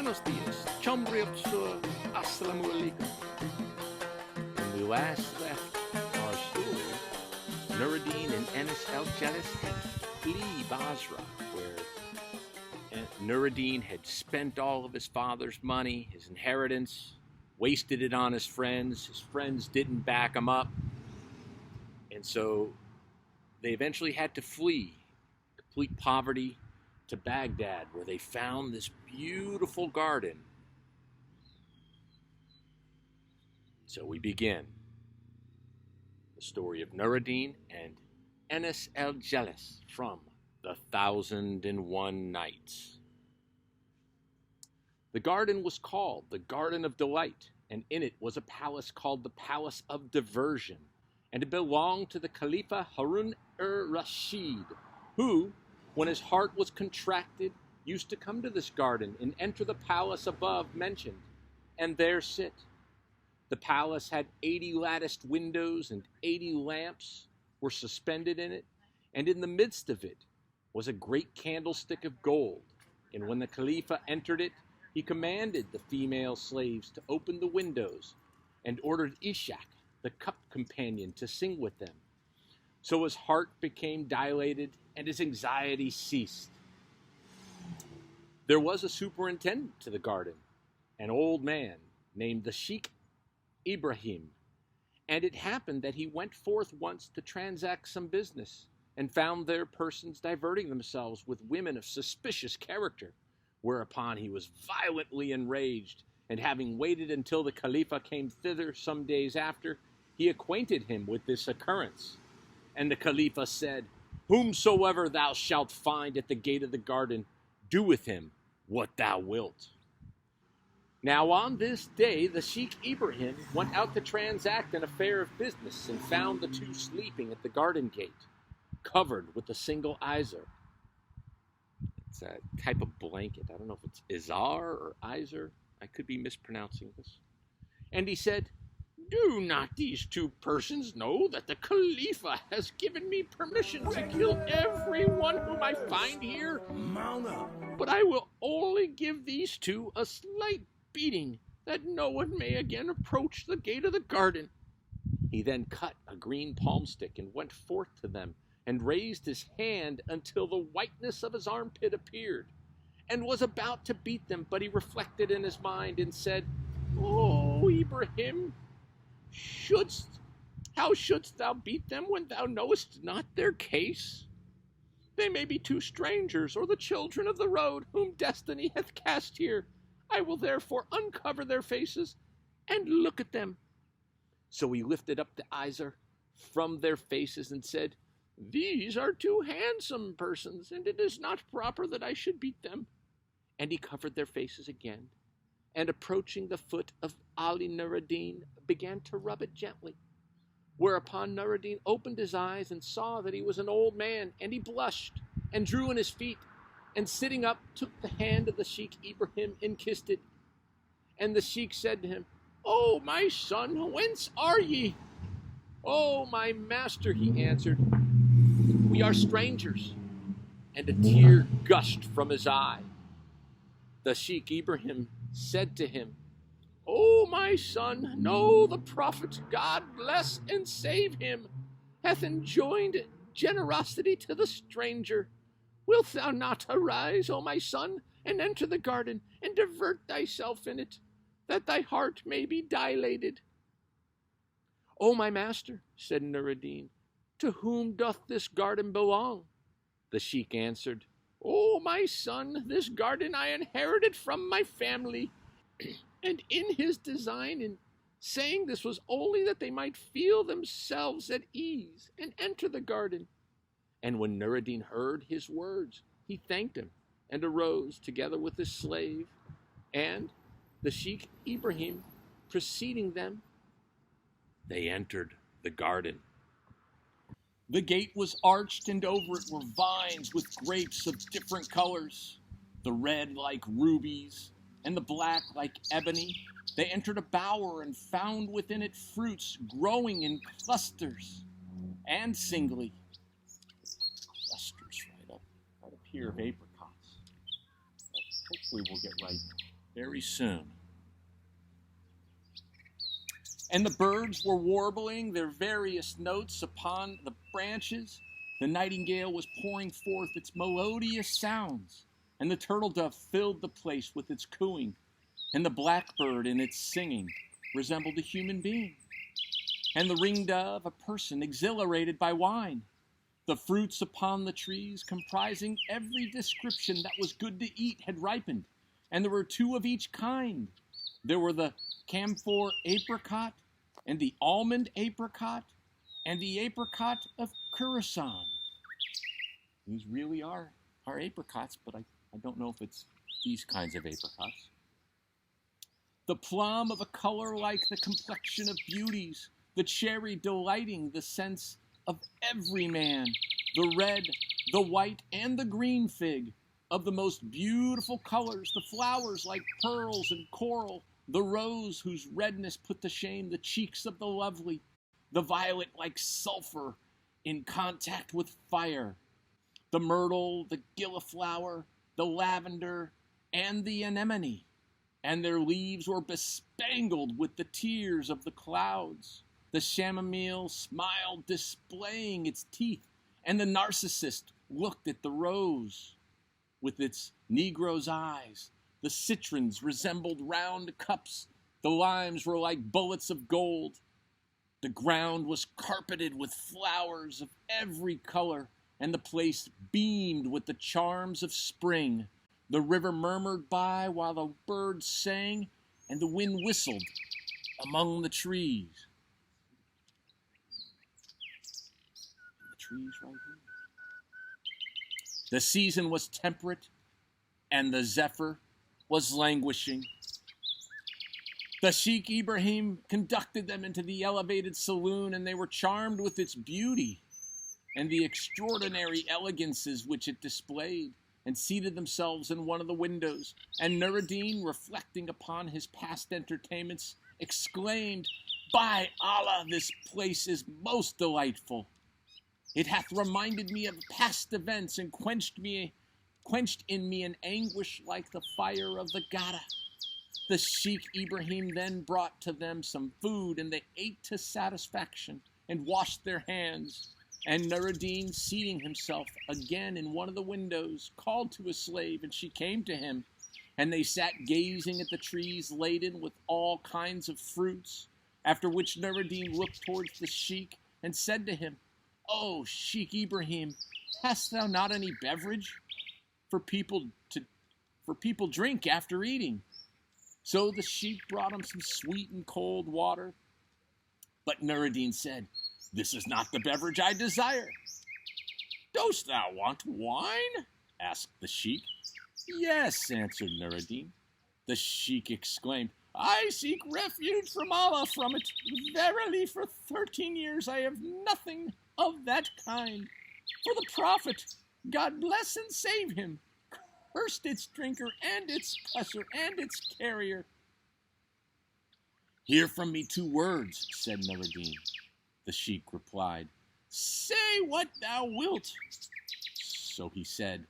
Buenos dias. Chombriotso. Assalamu alaikum. When we last left our story, Nur-ed-Din and Enis-el-Jelis had flee Basra, where Nur-ed-Din had spent all of his father's money, his inheritance, wasted it on his friends. His friends didn't back him up. And so they eventually had to flee complete poverty to Baghdad, where they found this beautiful garden. So we begin the story of Nur-ed-Din and Enis-el-Jelis from the 1001 Nights. The garden was called the Garden of Delight, and in it was a palace called the Palace of Diversion, and it belonged to the Khalifa Harun al-Rashid, who, when his heart was contracted, used to come to this garden and enter the palace above mentioned, and there sit. The palace had 80 latticed windows, and 80 lamps were suspended in it, and in the midst of it was a great candlestick of gold. And when the Khalifa entered it, he commanded the female slaves to open the windows, and ordered Ishak, the cup companion, to sing with them. So his heart became dilated, and his anxiety ceased. There was a superintendent to the garden, an old man named the Sheikh Ibrahim, and it happened that he went forth once to transact some business, and found there persons diverting themselves with women of suspicious character, whereupon he was violently enraged, and having waited until the Khalifa came thither some days after, he acquainted him with this occurrence. And the Khalifa said, "Whomsoever thou shalt find at the gate of the garden, do with him what thou wilt." Now on this day the Sheikh Ibrahim went out to transact an affair of business, and found the two sleeping at the garden gate, covered with a single izar. It's a type of blanket. I don't know if it's izar or izar. I could be mispronouncing this. And he said, "Do not these two persons know that the Khalifa has given me permission to kill everyone whom I find here? Mount up. But I will only give these two a slight beating, that no one may again approach the gate of the garden." He then cut a green palm stick and went forth to them, and raised his hand until the whiteness of his armpit appeared, and was about to beat them, but he reflected in his mind and said, "O Ibrahim, how shouldst thou beat them when thou knowest not their case? They may be two strangers, or the children of the road, whom destiny hath cast here. I will therefore uncover their faces and look at them." So he lifted up the izar from their faces and said, "These are two handsome persons, and it is not proper that I should beat them." And he covered their faces again, and approaching the foot of Ali Nur-ed-Din, began to rub it gently. Whereupon Nur-ed-Din opened his eyes and saw that he was an old man, and he blushed, and drew in his feet, and sitting up, took the hand of the Sheikh Ibrahim and kissed it. And the Sheikh said to him, "O my son, whence are ye?" "O my master," he answered, "we are strangers." And a tear gushed from his eye. The Sheikh Ibrahim said to him, "O my son, know the Prophet, God bless and save him, hath enjoined generosity to the stranger. Wilt thou not arise, O my son, and enter the garden, and divert thyself in it, that thy heart may be dilated?" "O my master," said Nur-ed-Din, "to whom doth this garden belong?" The Sheikh answered, "O my son, this garden I inherited from my family." And in his design in saying this was only that they might feel themselves at ease and enter the garden. And when Nur-ed-Din heard his words, he thanked him and arose together with his slave, and the Sheikh Ibrahim preceding them, they entered the garden. The gate was arched, and over it were vines with grapes of different colors, the red like rubies, and the black like ebony. They entered a bower and found within it fruits growing in clusters and singly. Clusters right up here of apricots. Hopefully we'll get right. very soon. And the birds were warbling their various notes upon the branches. The nightingale was pouring forth its melodious sounds, and the turtle dove filled the place with its cooing, and the blackbird in its singing resembled a human being, and the ringdove a person exhilarated by wine. The fruits upon the trees, comprising every description that was good to eat, had ripened, and there were 2 of each kind. There were the camphor apricot, and the almond apricot, and the apricot of Khorasan. These really are apricots, but I don't know if it's these kinds of apricots. The plum of a color like the complexion of beauties, the cherry delighting the sense of every man, the red, the white, and the green fig, of the most beautiful colors, the flowers like pearls and coral, the rose whose redness put to shame the cheeks of the lovely, the violet like sulfur in contact with fire, the myrtle, the gilliflower, the lavender, and the anemone, and their leaves were bespangled with the tears of the clouds. The chamomile smiled, displaying its teeth, and the narcissus looked at the rose with its negro's eyes. The citrons resembled round cups. The limes were like bullets of gold. The ground was carpeted with flowers of every color, and the place beamed with the charms of spring. The river murmured by while the birds sang, and the wind whistled among the trees. Trees right here. The season was temperate, and the zephyr was languishing. The Sheikh Ibrahim conducted them into the elevated saloon, and they were charmed with its beauty and the extraordinary elegances which it displayed, and seated themselves in one of the windows. And Nur-ed-Din, reflecting upon his past entertainments, exclaimed, "By Allah, this place is most delightful. It hath reminded me of past events, and quenched in me an anguish like the fire of the Gada." The Sheikh Ibrahim then brought to them some food, and they ate to satisfaction, and washed their hands. And Nur-ed-Din, seating himself again in one of the windows, called to a slave, and she came to him. And they sat gazing at the trees laden with all kinds of fruits. After which Nur-ed-Din looked towards the Sheikh, and said to him, "O Sheikh Ibrahim, hast thou not any beverage for people drink after eating?" So the Sheikh brought him some sweet and cold water. But Nur-ed-Din said, "This is not the beverage I desire." "Dost thou want wine?" asked the Sheikh. "Yes," answered Nur-ed-Din. The Sheikh exclaimed, "I seek refuge from Allah from it. Verily, for 13 years I have nothing of that kind. For the Prophet, God bless and save him, cursed its drinker and its presser and its carrier." "Hear from me 2 words," said Nur-ed-Din. The Sheikh replied, "Say what thou wilt." So he said,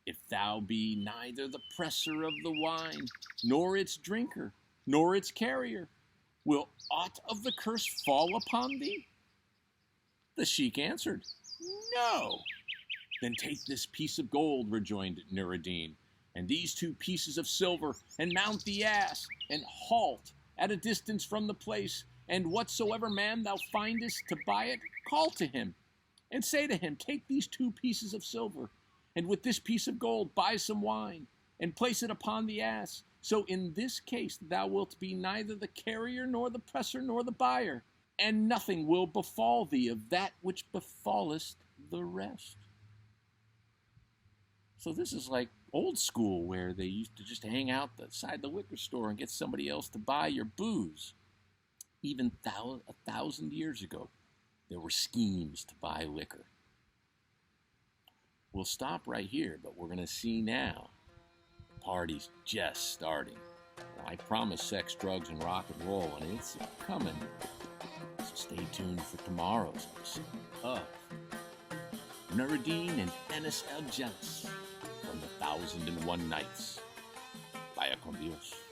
"If thou be neither the presser of the wine, nor its drinker, nor its carrier, will aught of the curse fall upon thee?" The Sheikh answered, "No." "Then take this piece of gold," rejoined Nur-ed-Din, "and these 2 pieces of silver, and mount the ass, and halt at a distance from the place, and whatsoever man thou findest to buy it, call to him, and say to him, Take these 2 pieces of silver, and with this piece of gold buy some wine, and place it upon the ass. So in this case thou wilt be neither the carrier, nor the presser, nor the buyer, and nothing will befall thee of that which befallest the rest." So this is like old school, where they used to just hang out outside the liquor store and get somebody else to buy your booze. Even 1,000 years ago, there were schemes to buy liquor. We'll stop right here, but we're going to see now. The party's just starting. I promise sex, drugs, and rock and roll, and it's coming. So stay tuned for tomorrow's episode of Nur-ed-Din and Enis-el-Jelis from the 1001 Nights. Vaya con Dios.